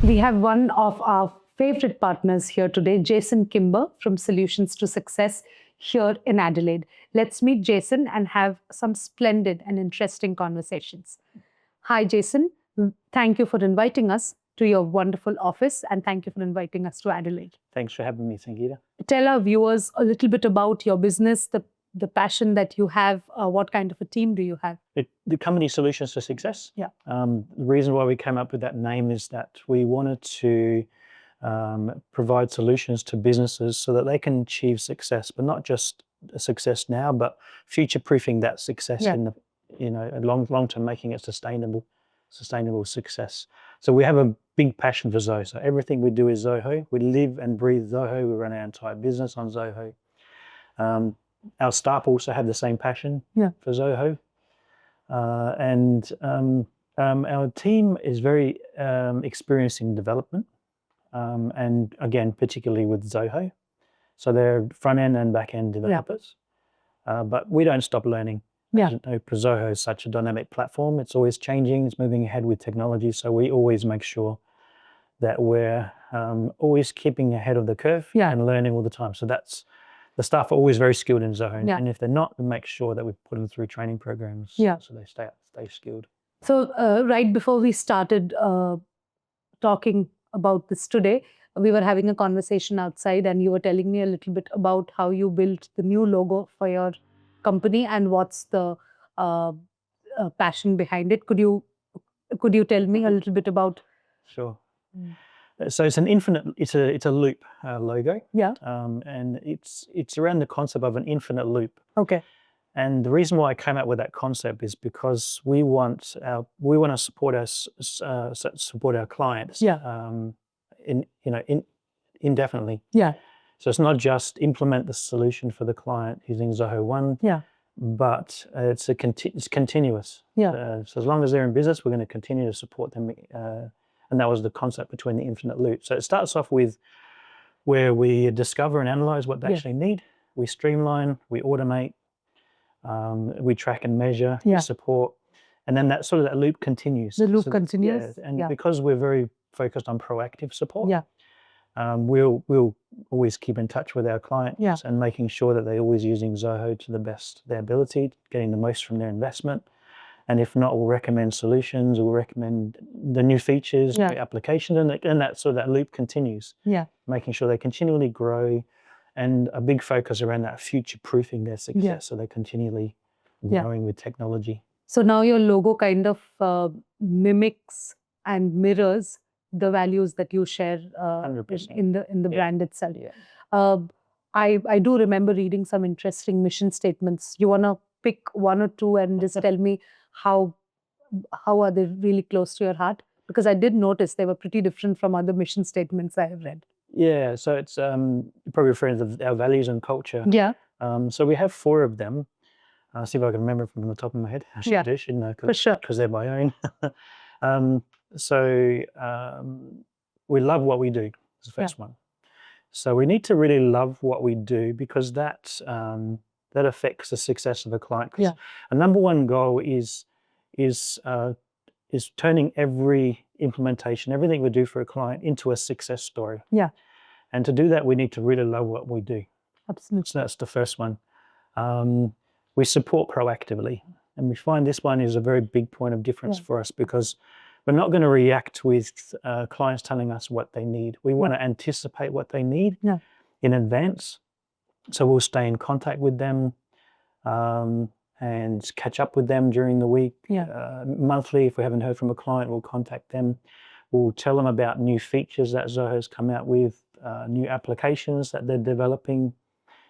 We have one of our favorite partners here today, Jason Kimber from Solutions to Success here in Adelaide. Let's meet Jason and have some splendid and interesting conversations. Hi, Jason. Thank you for inviting us to your wonderful office, and thank you for inviting us to Adelaide. Thanks for having me, Sangeeta. Tell our viewers a little bit about your business, the passion that you have. What kind of a team do you have? The company Solutions to Success. Yeah. The reason why we came up with that name is that we wanted to provide solutions to businesses so that they can achieve success, but not just a success now, but future-proofing that success in the, a long term, making it sustainable success. So we have a big passion for Zoho. So everything we do is Zoho. We live and breathe Zoho. We run our entire business on Zoho. Our staff also have the same passion for Zoho. Our team is very experienced in development, and again, particularly with Zoho. So they're front-end and back-end developers. But we don't stop learning. Because Zoho is such a dynamic platform. It's always changing. It's moving ahead with technology. So we always make sure that we're always keeping ahead of the curve and learning all the time. So that's the staff are always very skilled in Zoho. And if they're not, we make sure that we put them through training programs so they stay skilled. So right before we started talking about this today, we were having a conversation outside, and you were telling me a little bit about how you built the new logo for your company and what's the passion behind it. Could you tell me a little bit about? Sure. So it's an infinite. It's a loop logo. Yeah. And it's around the concept of an infinite loop. Okay. And the reason why I came up with that concept is because we want to support our clients. Indefinitely. Yeah. So it's not just implement the solution for the client using Zoho One. Yeah. But it's continuous. Yeah. So as long as they're in business, we're going to continue to support them. And that was the concept between the infinite loop. So it starts off with where we discover and analyze what they actually need. We streamline, we automate, we track and measure, we support. And then that loop continues. The loop continues. And because we're very focused on proactive support, we'll always keep in touch with our clients and making sure that they're always using Zoho to the best of their ability, getting the most from their investment. And if not, we'll recommend solutions, we'll recommend the new features, new applications, and that loop continues. Yeah. Making sure they continually grow, and a big focus around that future-proofing their success, so they're continually growing with technology. So now your logo kind of mimics and mirrors the values that you share in the brand itself. Yeah. I do remember reading some interesting mission statements. You want to pick one or two and just tell me how are they really close to your heart? Because I did notice they were pretty different from other mission statements I have read. Yeah, so it's probably referring to our values and culture. Yeah. So we have 4 of them. I'll see if I can remember from the top of my head. I shouldn't know, for sure, because they're my own. So we love what we do, is the first one. So we need to really love what we do, because that affects the success of a client. Yeah. A number one goal is turning every implementation, everything we do for a client, into a success story. Yeah. And to do that, we need to really love what we do. Absolutely. So that's the first one. We support proactively. And we find this one is a very big point of difference for us, because we're not going to react with clients telling us what they need. We want to anticipate what they need in advance. So we'll stay in contact with them and catch up with them during the week. Monthly, if we haven't heard from a client, we'll contact them. We'll tell them about new features that Zoho's come out with, new applications that they're developing.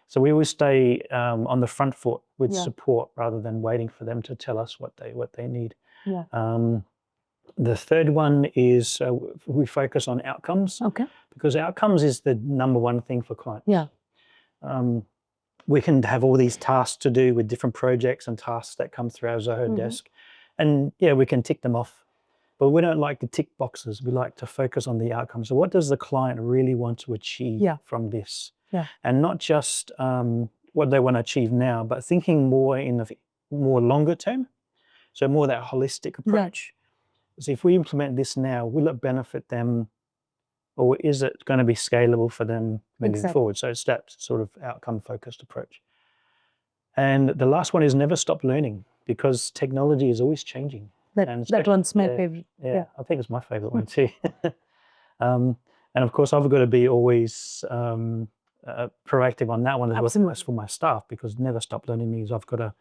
So we always stay on the front foot with support, rather than waiting for them to tell us what they need. The third one is we focus on outcomes. Okay. Because outcomes is the number one thing for clients. We can have all these tasks to do with different projects and tasks that come through our Zoho desk. And we can tick them off. But we don't like to tick boxes. We like to focus on the outcomes. So what does the client really want to achieve from this? And not just what they want to achieve now, but thinking more in the more longer term. So more that holistic approach. So if we implement this now, will it benefit them or is it going to be scalable for them moving Exactly. forward? So it's that sort of outcome-focused approach. And the last one is never stop learning, because technology is always changing. That one's my favorite. Yeah, I think it's my favorite one too. And of course, I've got to be always proactive on that one as well as for my staff, because never stop learning means I've got to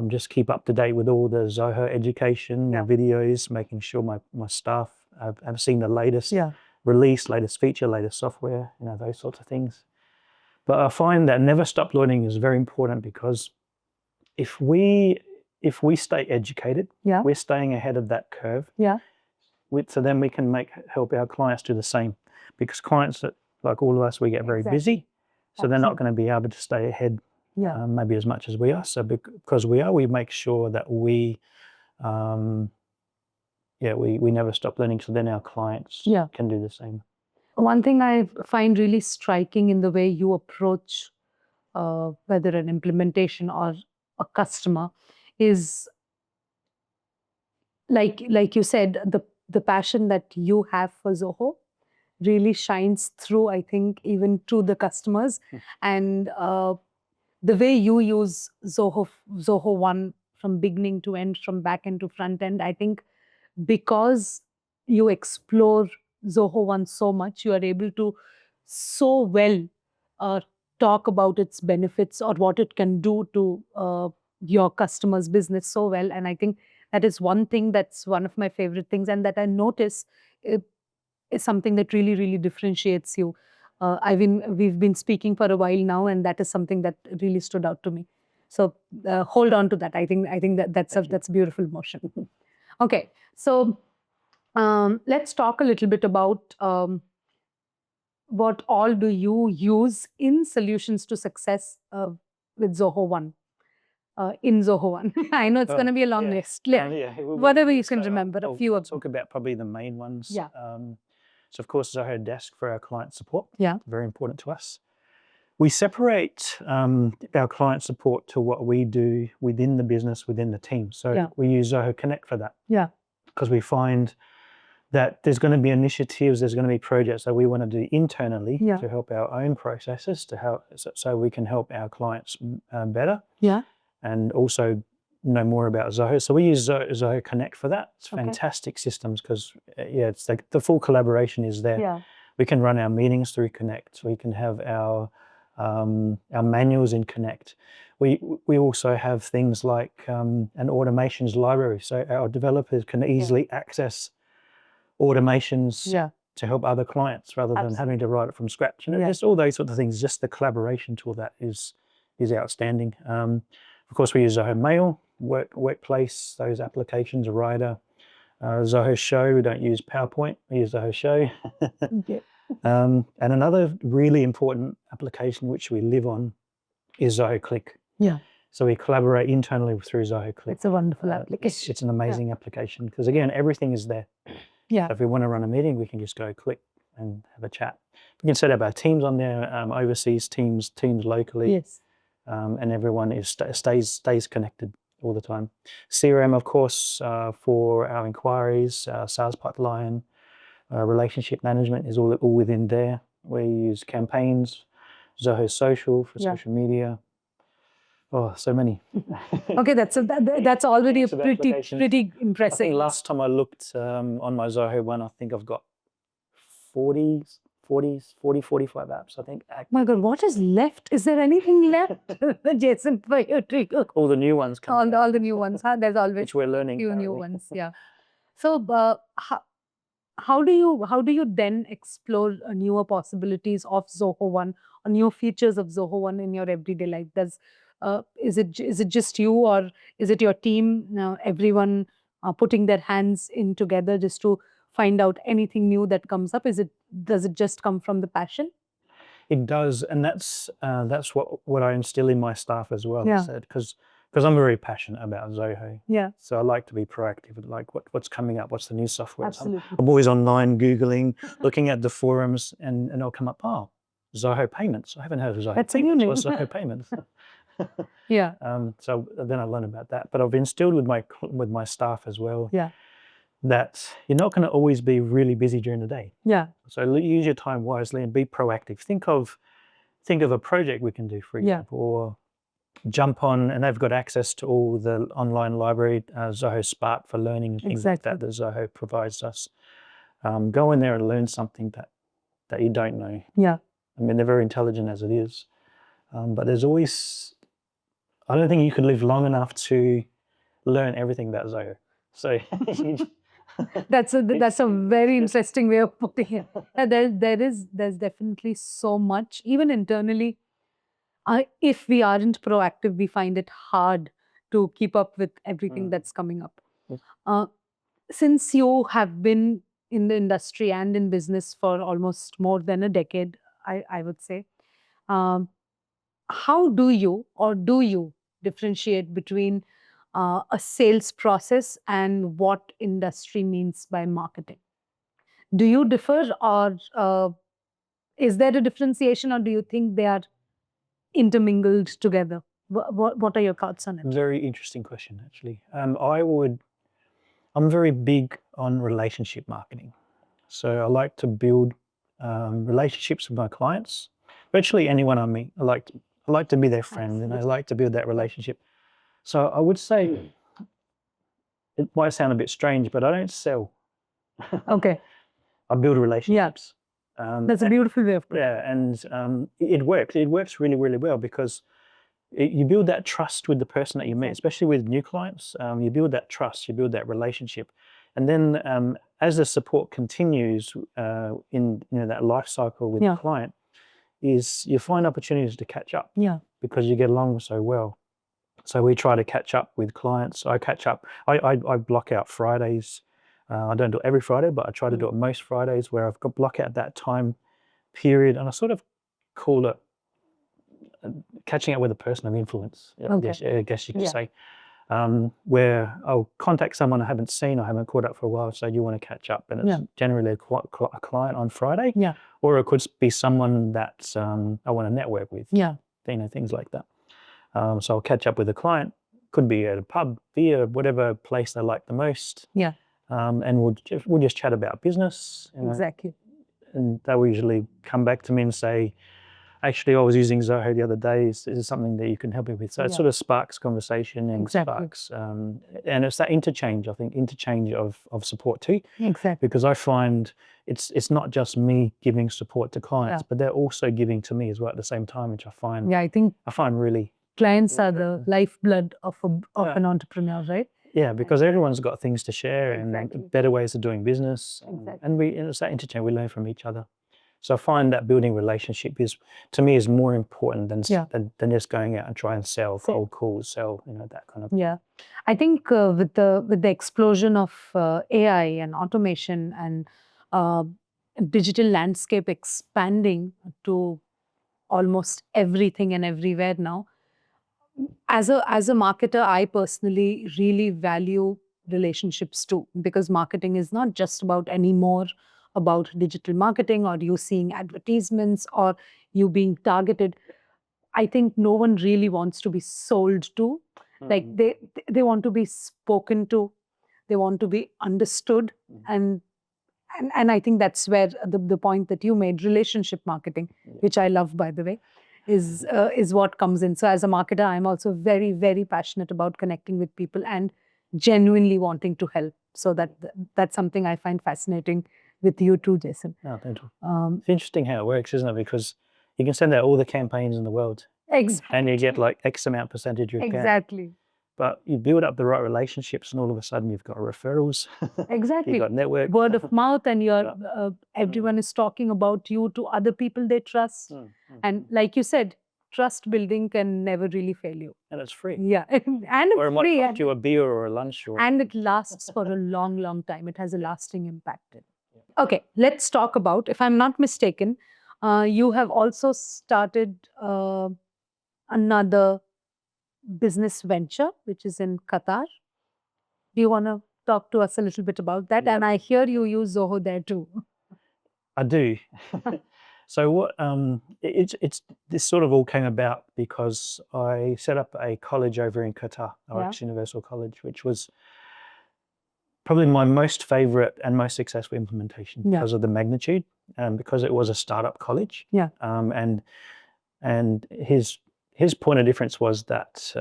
just keep up to date with all the Zoho education, the videos, making sure my staff have seen the latest release, latest feature, latest software, those sorts of things. But I find that never stop learning is very important, because if we stay educated, we're staying ahead of that curve. So then we can help our clients do the same, because clients that, like all of us, we get very busy, so they're not going to be able to stay ahead maybe as much as we are. So because we make sure that we never stop learning, so then our clients can do the same. One thing I find really striking in the way you approach whether an implementation or a customer is, like you said, the passion that you have for Zoho really shines through, I think, even to the customers. And the way you use Zoho One from beginning to end, from back end to front end, I think because you explore Zoho One so much, you are able to so well talk about its benefits or what it can do to your customer's business so well. And I think that is one thing that's one of my favorite things, and that I notice is something that really, really differentiates you. We've been speaking for a while now, and that is something that really stood out to me. So hold on to that. I think that's a beautiful motion. Okay, so let's talk a little bit about what all do you use in solutions to success with Zoho One. In Zoho One, I know it's going to be a long list. Whatever you can remember, a few of them. Talk about probably the main ones. Yeah. So of course, Zoho Desk for our client support. Yeah. Very important to us. We separate our client support to what we do within the business, within the team. So we use Zoho Connect for that. Yeah. Because we find that there's going to be initiatives, there's going to be projects that we want to do internally to help our own processes, so we can help our clients better. Yeah. And also know more about Zoho. So we use Zoho Connect for that. It's fantastic systems, because it's like the full collaboration is there. Yeah. We can run our meetings through Connect. We can have our manuals in Connect. We also have things like an automations library, so our developers can easily access automations to help other clients rather than having to write it from scratch. And just all those sorts of things. Just the collaboration tool that is outstanding. Of course, we use Zoho Mail, Workplace, those applications, Writer, Zoho Show. We don't use PowerPoint, we use Zoho Show. And another really important application which we live on is Zoho Click. Yeah. So we collaborate internally through Zoho Click. It's a wonderful application. It's an amazing application, because again, everything is there. Yeah. So if we want to run a meeting, we can just go click and have a chat. We can set up our teams on there, overseas teams locally. Yes. And everyone stays connected all the time. CRM, of course, for our inquiries, sales pipeline, relationship management is all within there. We use campaigns, Zoho Social for social media. Oh, so many. Okay, that's already pretty impressive. I think last time I looked on my Zoho One, I think I've got 45 apps, I think. My God, what is left? Is there anything left, Jason, for you to go? All the new ones come. All the new ones, huh? There's always which we're learning. few new ones, yeah. So, how do you then explore newer possibilities of Zoho One or new features of Zoho One in your everyday life? Is it just you, or is it your team? Now, everyone putting their hands in together just to find out anything new that comes up? Does it just come from the passion? It does, and that's what I instill in my staff as well. Yeah. Because I'm very passionate about Zoho. Yeah. So I like to be proactive, like what's coming up, what's the new software. Absolutely. I'm always online Googling, looking at the forums, and it'll come up, oh, Zoho Payments. I haven't heard of Zoho That's Payments. a new What's name. Zoho Payments? Yeah. So then I learn about that. But I've instilled with my staff as well. Yeah. that you're not going to always be really busy during the day. Yeah. So use your time wisely and be proactive. Think of a project we can do, for example, or jump on, and they've got access to all the online library, Zoho Spark for learning, things like that Zoho provides us. Go in there and learn something that you don't know. Yeah. I mean, they're very intelligent as it is, but there's always, I don't think you could live long enough to learn everything about Zoho. So that's a very interesting way of putting it. There's definitely so much, even internally. If we aren't proactive, we find it hard to keep up with everything that's coming up. Since you have been in the industry and in business for almost more than a decade, I would say, how do you differentiate between a sales process and what industry means by marketing? Do you differ, or is there a differentiation, or do you think they are intermingled together? What are your thoughts on it? Very interesting question, actually. I'm very big on relationship marketing. So I like to build relationships with my clients. Virtually anyone I meet, I like to be their friend, and I like to build that relationship. So I would say, it might sound a bit strange, but I don't sell. Okay. I build relationships. That's a beautiful way of putting it. Yeah, and it works. It works really, really well because you build that trust with the person that you meet, especially with new clients. You build that trust, you build that relationship, and then as the support continues in that life cycle with the client, is you find opportunities to catch up. Yeah. Because you get along so well. So we try to catch up with clients. I catch up. I block out Fridays. I don't do it every Friday, but I try to do it most Fridays where I've got block out that time period, and I sort of call it catching up with a person of influence. I guess you could say, where I'll contact someone I haven't seen, I haven't caught up for a while, so you want to catch up, and it's generally a client on Friday, or it could be someone that I want to network with, things like that. So I'll catch up with a client. Could be at a pub, beer, whatever place they like the most. And we'll just chat about business. Exactly. And they will usually come back to me and say, actually, I was using Zoho the other day. Is this something that you can help me with? So it sort of sparks conversation and sparks, and it's that interchange. I think interchange of support too. Exactly. Because I find it's not just me giving support to clients, but they're also giving to me as well at the same time, which I find I find really. Clients are the lifeblood of an entrepreneur, right? Yeah, because everyone's got things to share and better ways of doing business, and it's that interchange. We learn from each other. So I find that building relationship to me is more important than just going out and try and sell cold calls, that kind of. Yeah, I think with the explosion of AI and automation and digital landscape expanding to almost everything and everywhere now, as a marketer, I personally really value relationships too, because marketing is not just about digital marketing or you seeing advertisements or you being targeted. I think no one really wants to be sold to. Like they want to be spoken to, they want to be understood, and I think that's where the point that you made, relationship marketing, which I love, by the way, is what comes in. So as a marketer, I'm also very, very passionate about connecting with people and genuinely wanting to help. So that's something I find fascinating with you too, Jason. Oh, thank you. It's interesting how it works, isn't it? Because you can send out all the campaigns in the world. Exactly. And you get like X amount percentage return. Exactly. But you build up the right relationships, and all of a sudden you've got referrals. Exactly. You've got network. Word of mouth, and everyone is talking about you to other people they trust. And like you said, trust building can never really fail you. And it's free. Yeah, and it's or it free. might cost you a beer or a lunch. And it lasts for a long, long time. It has a lasting impact. Okay, let's talk about, if I'm not mistaken, you have also started another business venture, which is in Qatar. Do you want to talk to us a little bit about that? And I hear you use Zoho there too. I do. So what? This sort of all came about because I set up a college over in Qatar, Oryx Universal College, which was probably my most favorite and most successful implementation Yeah. because of the magnitude, because it was a startup college. Yeah. And his point of difference was that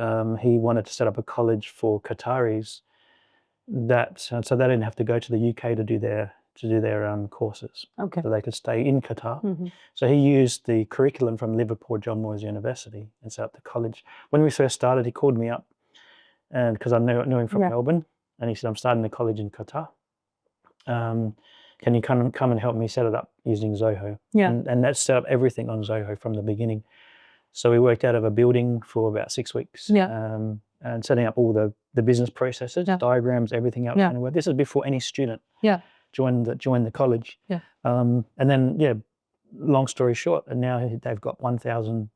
he wanted to set up a college for Qataris so they didn't have to go to the UK to do their courses. Okay. So they could stay in Qatar. Mm-hmm. So he used the curriculum from Liverpool John Moores University and set up the college. When we first started, he called me up, and because I knew him from Yeah. Melbourne, and he said, "I'm starting the college in Qatar. Can you come and help me set it up using Zoho?" Yeah. And that set up everything on Zoho from the beginning. So we worked out of a building for about 6 weeks. Yeah. And setting up all the business processes, Yeah. diagrams, everything else. Yeah. This is before any student Yeah. joined the college. Yeah. And then, long story short, and now they've got 1,000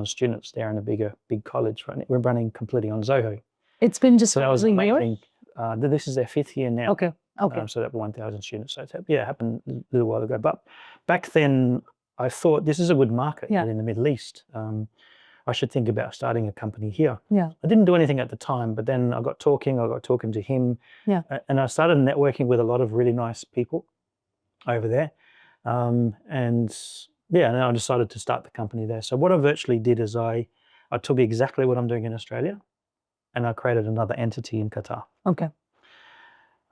students there in a big college. We're running completely on Zoho. It's been just So that was amazing. This is their 5th year now. Okay. So that 1,000 students. So it happened a little while ago. But back then, I thought this is a good market in the Middle East. I should think about starting a company here. Yeah. I didn't do anything at the time, but then I got talking to him. Yeah. And I started networking with a lot of really nice people over there. And I decided to start the company there. So what I virtually did is I took exactly what I'm doing in Australia, and I created another entity in Qatar. Okay.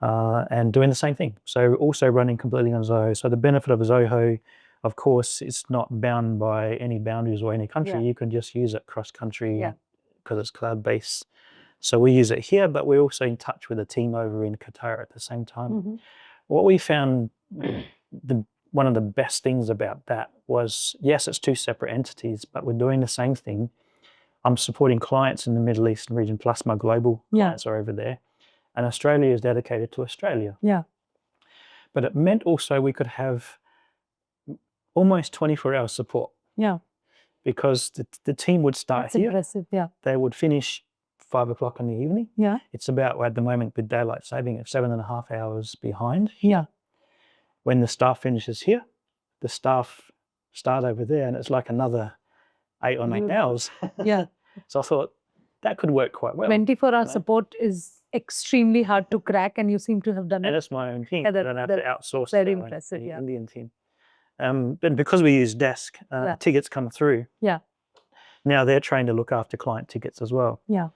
And doing the same thing. So also running completely on Zoho. So the benefit of Zoho, of course, it's not bound by any boundaries or any country. Yeah. You can just use it cross-country Yeah. because it's cloud-based. So we use it here, but we're also in touch with a team over in Qatar at the same time. Mm-hmm. What we found, one of the best things about that was, yes, it's 2 separate entities, but we're doing the same thing. I'm supporting clients in the Middle Eastern region, plus my global clients are over there. And Australia is dedicated to Australia. Yeah. But it meant also we could have almost 24-hour support. Yeah. Because the team would start That's here. impressive. Yeah. They would finish 5 o'clock in the evening. Yeah. It's about, at the moment, with daylight saving, it's 7.5 hours behind. Yeah. When the staff finishes here, the staff start over there, and it's like another 8 or 9 hours. Yeah. So I thought that could work quite well. 24-hour support is extremely hard to crack, and you seem to have done it. And it's my own team. I don't have to outsource very to impressive, the yeah. Indian team. But because we use Desk, tickets come through. Yeah. Now they're trained to look after client tickets as well. Yeah.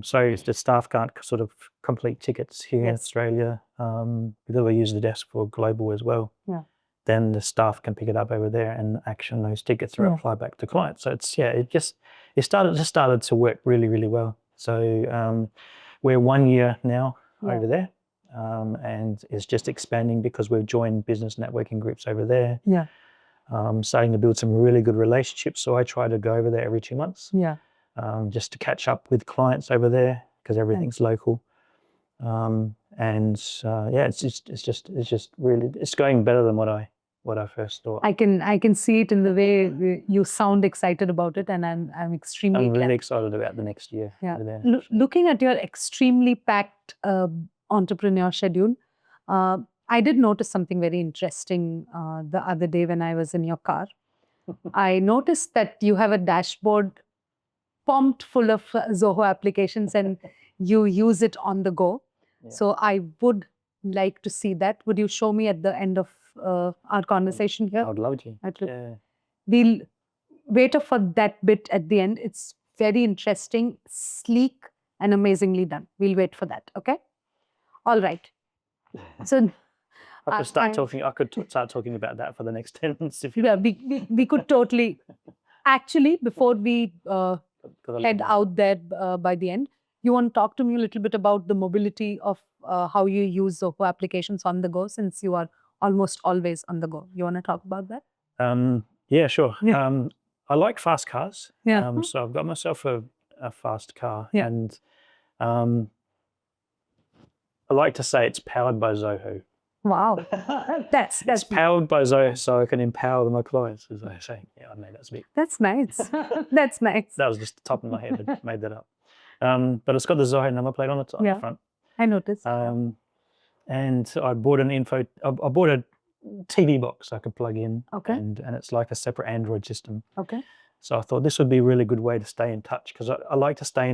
So the staff can't sort of complete tickets here in Australia. Because we use the Desk for global as well. Yeah. Then the staff can pick it up over there and action those tickets or apply back to clients. So it started to work really, really well. So we're 1 year now over there. And it's just expanding because we've joined business networking groups over there. Yeah. Starting to build some really good relationships. So I try to go over there every 2 months. Yeah. Just to catch up with clients over there because everything's local. It's just really, it's going better than what I first thought. I can see it in the way you sound excited about it, and I'm extremely I'm really glad. excited about the next year. Yeah. over there. Looking at your extremely packed entrepreneur schedule, I did notice something very interesting the other day when I was in your car. I noticed that you have a dashboard pumped full of Zoho applications, and you use it on the go. Yeah. So I would like to see that. Would you show me at the end of our conversation here? I would love to. Yeah. We'll wait for that bit at the end. It's very interesting, sleek, and amazingly done. We'll wait for that. Okay. All right. So I could start talking. I could start talking about that for the next 10 minutes. If you we could totally. Actually, before we head out there by the end, you want to talk to me a little bit about the mobility of how you use Zoho applications on the go, since you are almost always on the go. You want to talk about that? Yeah, sure. Yeah. I like fast cars. Yeah. So I've got myself a fast car, Yeah. and I like to say it's powered by Zoho. Wow, that's It's powered by Zoho, so I can empower my clients, as I say. Yeah, I made that speak. that's nice. That's nice. That was just the top of my head. I made that up. But it's got the Zoho number plate on it on the front. I noticed. And I bought I bought a TV box I could plug in. Okay. And it's like a separate Android system. Okay. So I thought this would be a really good way to stay in touch, because I like to stay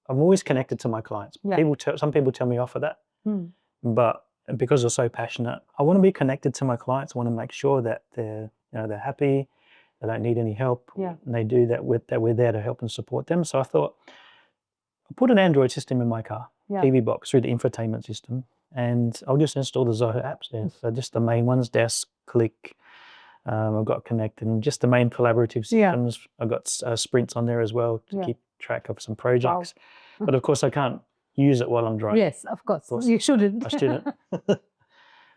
I'm always connected to my clients. Yeah. Some people tell me off for that, Hmm. but because they're so passionate, I want to be connected to my clients. I want to make sure that they're happy, they don't need any help, Yeah. and they do that we're there to help and support them. So I thought, I'll put an Android system in my car, Yeah. TV box through the infotainment system, and I'll just install the Zoho apps there. So just the main ones, Desk, Click. I've got Connect, and just the main collaborative systems. I've got Sprints on there as well to keep track of some projects. But of course, I can't use it while I'm driving. Yes, of course. You shouldn't. I shouldn't.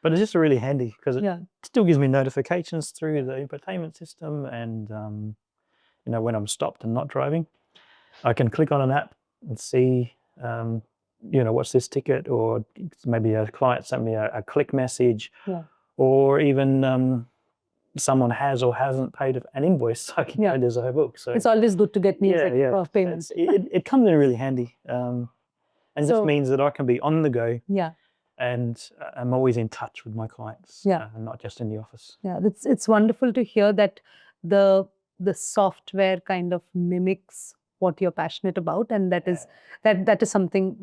But it's just really handy because it still gives me notifications through the infotainment system, and when I'm stopped and not driving, I can click on an app and see, what's this ticket, or maybe a client sent me a click message, or even someone has or hasn't paid an invoice, so I can go to Zoho Book. So it's always good to get news of payments. It comes in really handy, and just means that I can be on the go. Yeah. And I'm always in touch with my clients, and not just in the office. Yeah, it's wonderful to hear that the software kind of mimics what you're passionate about, and that is something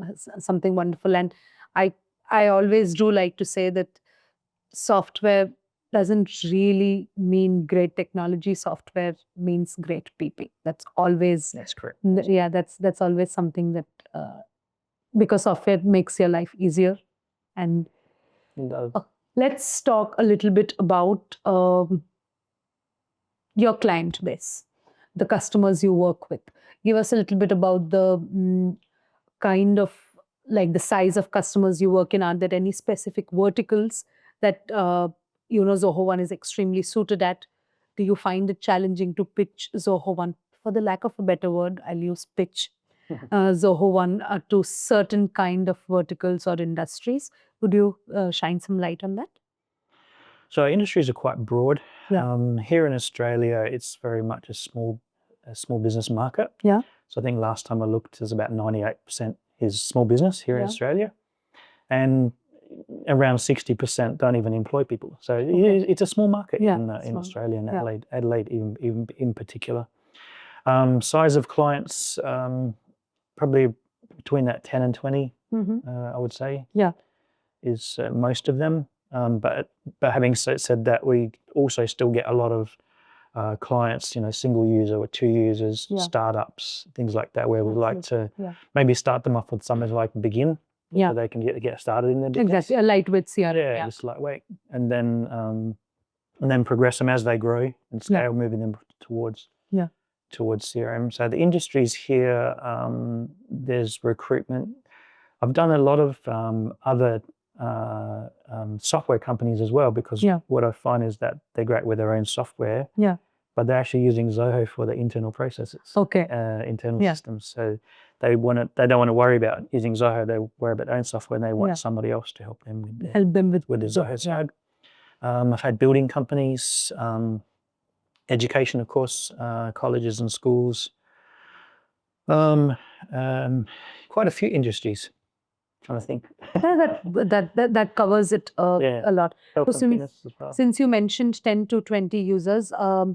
wonderful. And I always do like to say that software doesn't really mean great technology. Software means great people. That's correct. Yeah, that's always something that because software makes your life easier. And let's talk a little bit about your client base, the customers you work with. Give us a little bit about the kind of the size of customers you work in. Are there any specific verticals that Zoho One is extremely suited at? Do you find it challenging to pitch Zoho One? For the lack of a better word, I'll use pitch. Zoho One to certain kind of verticals or industries. Would you shine some light on that? So industries are quite broad. Here in Australia, it's very much a small business market. Yeah. So I think last time I looked, there's about 98% is small business here in Australia, and around 60% don't even employ people. So it's a small market in Australia and Adelaide even in particular. Size of clients, probably between that 10 and 20, I would say. Yeah. Is most of them. But having said that, we also still get a lot of clients, single user or 2 users, startups, things like that, where we like to maybe start them off with something like Begin, so they can get started in their business. Exactly, a lightweight CRM. Yeah, just lightweight, and then progress them as they grow and scale, moving them towards CRM. So the industries here, there's recruitment. I've done a lot of other software companies as well, because what I find is that they're great with their own software, but they're actually using Zoho for the internal processes, internal systems. So they don't want to worry about using Zoho. They worry about their own software, and they want somebody else to help them with the Zoho side. I've had building companies, education, of course, colleges and schools, quite a few industries. Trying to think. That covers it a lot. Health So and fitness as well. since you mentioned 10 to 20 users, I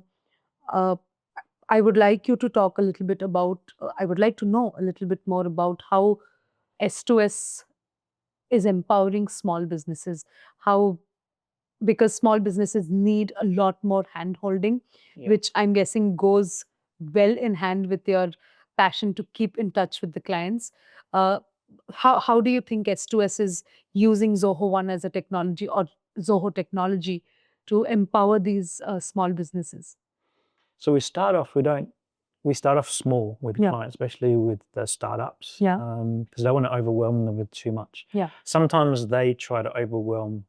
would like you to talk a little bit about, I would like to know a little bit more about how S2S is empowering small businesses. Because small businesses need a lot more hand-holding, which I'm guessing goes well in hand with your passion to keep in touch with the clients. How do you think S2S is using Zoho One as a technology, or Zoho technology, to empower these small businesses? So we start off small with clients, especially with the startups, because they want to overwhelm them with too much. Sometimes they try to overwhelm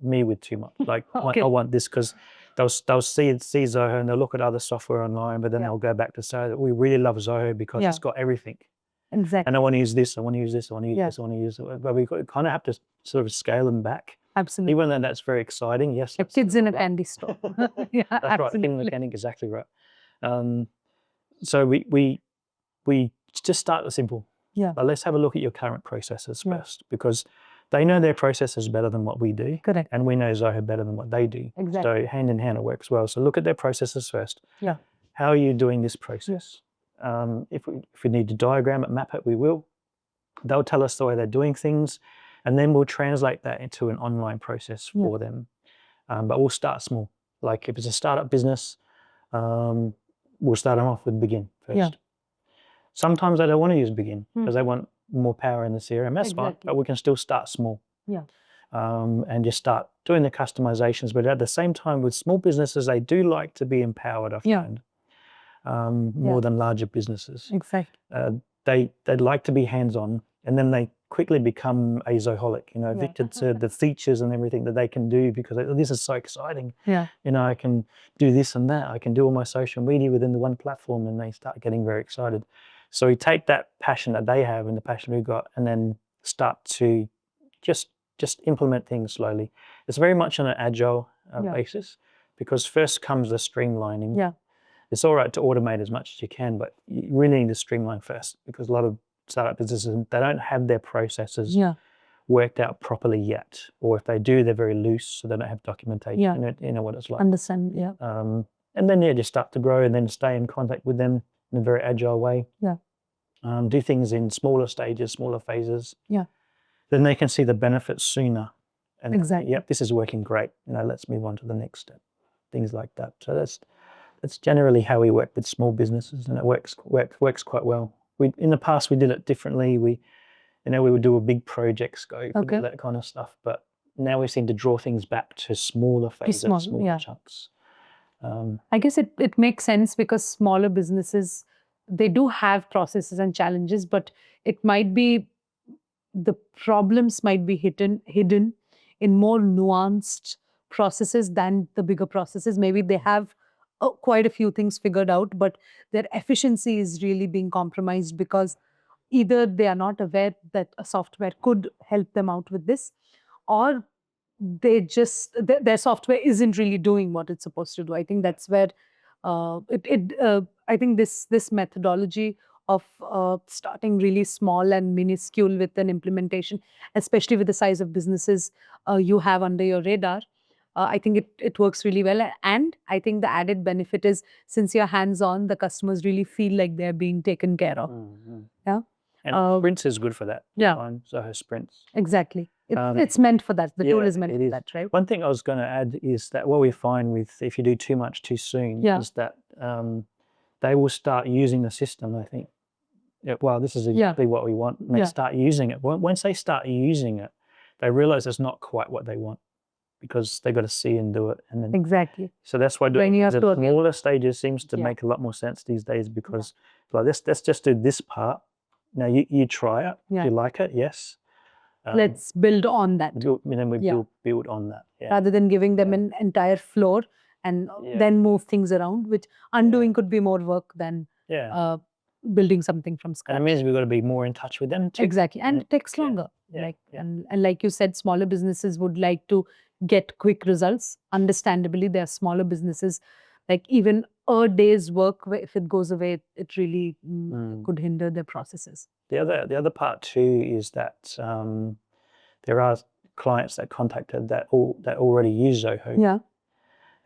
me with too much. Like, I want this, because they'll see Zoho and they'll look at other software online, but then they'll go back to say that we really love Zoho because it's got everything. Exactly. And I want to use this, I want to use this, I want to use this, I want to use it. But we kind of have to sort of scale them back. Absolutely. Even though that's very exciting, yes. Kids in a candy store. That's right, kids in a candy, exactly right. So we just start simple. But let's have a look at your current processes first, because they know their processes better than what we do. Correct. And we know Zoho better than what they do. Exactly. So hand in hand it works well. So look at their processes first. How are you doing this process? If we need to diagram it, map it, we will. They'll tell us the way they're doing things, and then we'll translate that into an online process for them. But we'll start small. Like if it's a startup business, we'll start them off with Begin first. Yeah. Sometimes they don't want to use Begin because they want more power in the CRM. That's fine, Exactly. but we can still start small. Yeah. And just start doing the customizations. But at the same time, with small businesses, they do like to be empowered, I find, more than larger businesses. Exactly. They'd like to be hands-on, and then they quickly become a Zoholic, addicted to the features and everything that they can do because this is so exciting. Yeah. I can do this and that. I can do all my social media within the one platform, and they start getting very excited. So we take that passion that they have and the passion we've got, and then start to just implement things slowly. It's very much on an agile basis, because first comes the streamlining. Yeah. It's all right to automate as much as you can, but you really need to streamline first, because a lot of startup businesses, they don't have their processes worked out properly yet. Or if they do, they're very loose, so they don't have documentation. You know what it's like. Understand, yeah. And then just start to grow and then stay in contact with them in a very agile way. Yeah. Do things in smaller stages, smaller phases. Yeah. Then they can see the benefits sooner. And exactly. Yep, this is working great. Let's move on to the next step. Things like that. So that's generally how we work with small businesses, and it works quite well. In the past we did it differently. We would do a big project scope and all that kind of stuff, but now we seem to draw things back to smaller phases, smaller chunks. I guess it makes sense, because smaller businesses, they do have processes and challenges, but it might be the problems might be hidden in more nuanced processes than the bigger processes. Maybe they have quite a few things figured out, but their efficiency is really being compromised because either they are not aware that a software could help them out with this, or their software isn't really doing what it's supposed to do. I think that's where I think this methodology of starting really small and minuscule with an implementation, especially with the size of businesses you have under your radar, I think it works really well. And I think the added benefit is, since you're hands-on, the customers really feel like they're being taken care of. Mm-hmm. Yeah. And Sprints is good for that. Yeah. Zoho Sprints. Exactly. It's meant for that. The tool is meant for that, right? One thing I was going to add is that what we find with, if you do too much too soon, is that they will start using the system, I think. Well, this is exactly what we want. And they start using it. Once they start using it, they realize it's not quite what they want, because they've got to see and do it. And then, exactly. So that's why doing the smaller stages seems to make a lot more sense these days, because like, let's just do this part. Now you try it. If you like it, yes. Let's build on that. And then we build on that. Yeah. Rather than giving them an entire floor and then move things around, which undoing could be more work than building something from scratch. And it means we've got to be more in touch with them too. Exactly. And it takes longer. And like you said, smaller businesses would like to get quick results. Understandably, there are smaller businesses, like even a day's work, if it goes away, it really could hinder their processes. The other part too is that there are clients that contacted that already use Zoho. Yeah.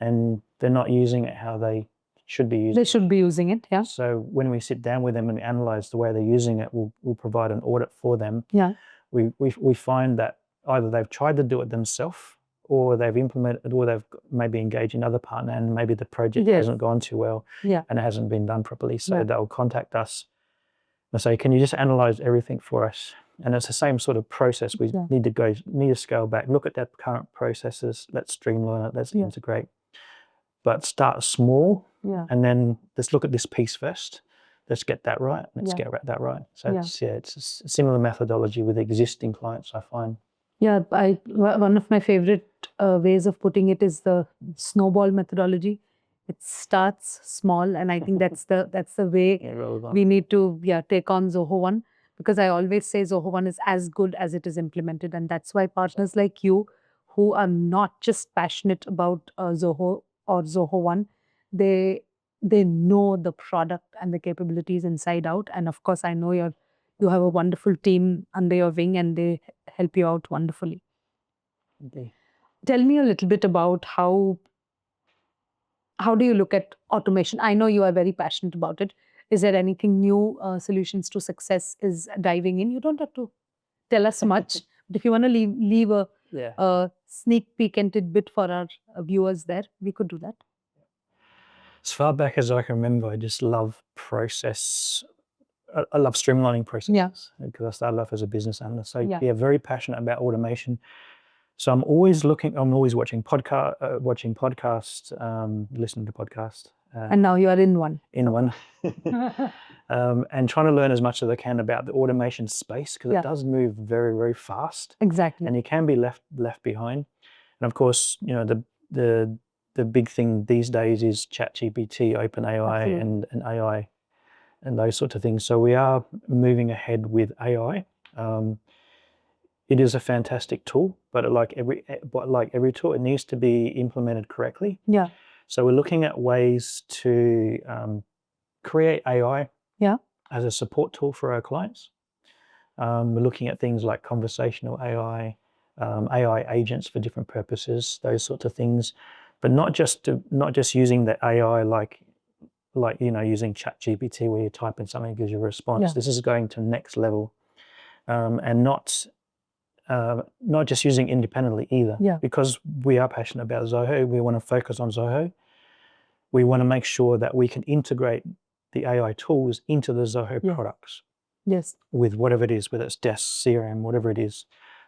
And they're not using it how they should be using it. They should be using it, yeah. So when we sit down with them and analyze the way they're using it, we'll provide an audit for them. Yeah. We find that either they've tried to do it themselves, or they've implemented, or they've maybe engaged another partner, and maybe the project hasn't gone too well and it hasn't been done properly. So they'll contact us and say, can you just analyze everything for us? And it's the same sort of process. We need to scale back, look at their current processes, let's streamline it, let's integrate. But start small, and then let's look at this piece first. Let's get that right. Let's get that right. So it's a similar methodology with existing clients, I find. Yeah, one of my favorite ways of putting it is the snowball methodology. It starts small, and I think that's the way we need to take on Zoho One, because I always say Zoho One is as good as it is implemented, and that's why partners like you, who are not just passionate about Zoho or Zoho One, they know the product and the capabilities inside out. And of course, I know you have a wonderful team under your wing, and they help you out wonderfully. Okay. Tell me a little bit about how do you look at automation? I know you are very passionate about it. Is there anything new Solutions to Success is diving in? You don't have to tell us much, but if you want to leave a sneak peek and tidbit for our viewers there, we could do that. As far back as I can remember, I just love process. I love streamlining processes because I started off as a business analyst. So very passionate about automation. So I'm always watching podcasts, listening to podcasts. And now you are in one. And trying to learn as much as I can about the automation space because it does move very, very fast. Exactly. And you can be left behind. And of course, the big thing these days is ChatGPT, OpenAI, and AI, and those sorts of things. So we are moving ahead with AI. It is a fantastic tool, but like every tool, it needs to be implemented correctly. Yeah. So we're looking at ways to create AI as a support tool for our clients. We're looking at things like conversational AI, AI agents for different purposes, those sorts of things, but not just using the AI like using ChatGPT where you type in something, it gives you a response. Yeah. This is going to next level, and not just using independently either. Yeah. Because we are passionate about Zoho, we want to focus on Zoho. We want to make sure that we can integrate the AI tools into the Zoho products. Yes. With whatever it is, whether it's desk, CRM, whatever it is.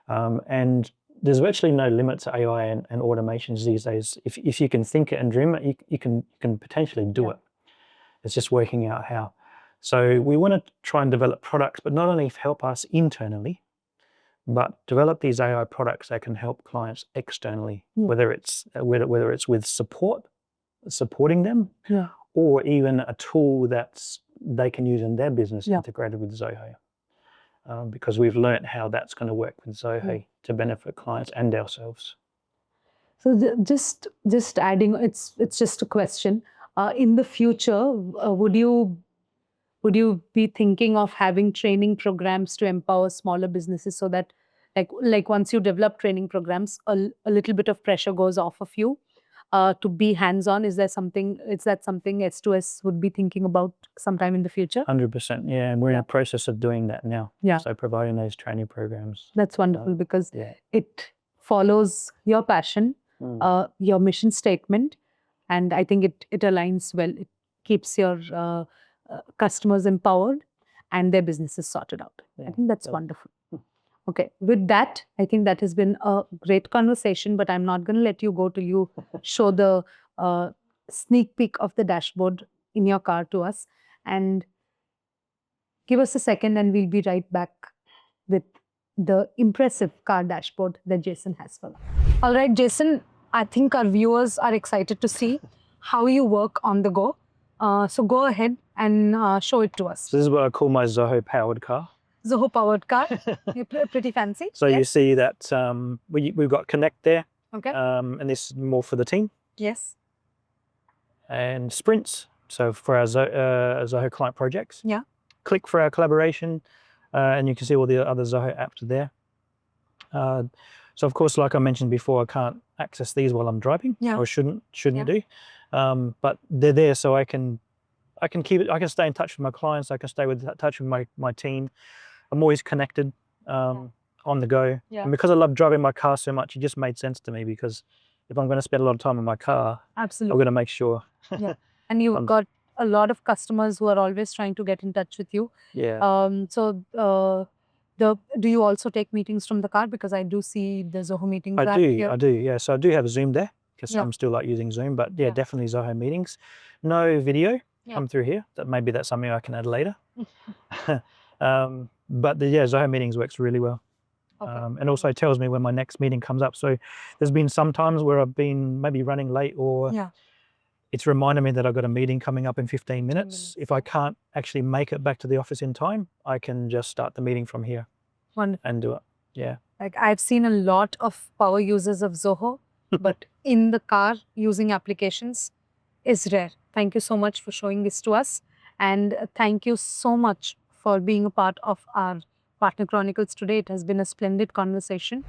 And there's virtually no limit to AI and automations these days. If you can think it and dream it, you can potentially do it. It's just working out how. So we want to try and develop products, but not only help us internally, but develop these AI products that can help clients externally, whether it's with supporting them, or even a tool that they can use in their business integrated with Zoho. Because we've learned how that's going to work with Zoho to benefit clients and ourselves. So just adding, it's just a question. In the future, would you be thinking of having training programs to empower smaller businesses so that like once you develop training programs, a little bit of pressure goes off of you to be hands-on? Is that something S2S would be thinking about sometime in the future? 100%, yeah. And we're in a process of doing that now. Yeah. So providing those training programs. That's wonderful because it follows your passion, your mission statement, and I think it aligns well. It keeps your customers empowered and their businesses sorted out. I think that's wonderful. Okay, with that, I think that has been a great conversation, but I'm not going to let you go till you show the sneak peek of the dashboard in your car to us. And give us a second and we'll be right back with the impressive car dashboard that Jason has for us. All right, Jason, I think our viewers are excited to see how you work on the go. So go ahead and show it to us. So this is what I call my Zoho powered car. Zoho powered car, pretty fancy. So you see that we've got Connect there. Okay. And this is more for the team. Yes. And Sprints, so for our Zoho client projects. Yeah. Click for our collaboration, and you can see all the other Zoho apps there. So of course, like I mentioned before, I can't access these while I'm driving, or shouldn't do. But they're there, so I can keep it. I can stay in touch with my clients. I can stay in touch with my team. I'm always connected on the go. Yeah. And because I love driving my car so much, it just made sense to me, because if I'm going to spend a lot of time in my car, absolutely, I'm going to make sure. Yeah. And you've got a lot of customers who are always trying to get in touch with you. Yeah. So do you also take meetings from the car? Because I do see the Zoho meetings. I do. Yeah. So I do have Zoom there, because I'm still like using Zoom, but definitely Zoho meetings. No video come through here. Maybe that's something I can add later. But Zoho meetings works really well. Okay. And also tells me when my next meeting comes up. So there's been some times where I've been maybe running late, or it's reminded me that I've got a meeting coming up in 15 minutes. If I can't actually make it back to the office in time, I can just start the meeting from here. Wonderful. And do it. Yeah. Like I've seen a lot of power users of Zoho, but in the car using applications is rare. Thank you so much for showing this to us. And thank you so much for being a part of our Partner Chronicles today. It has been a splendid conversation.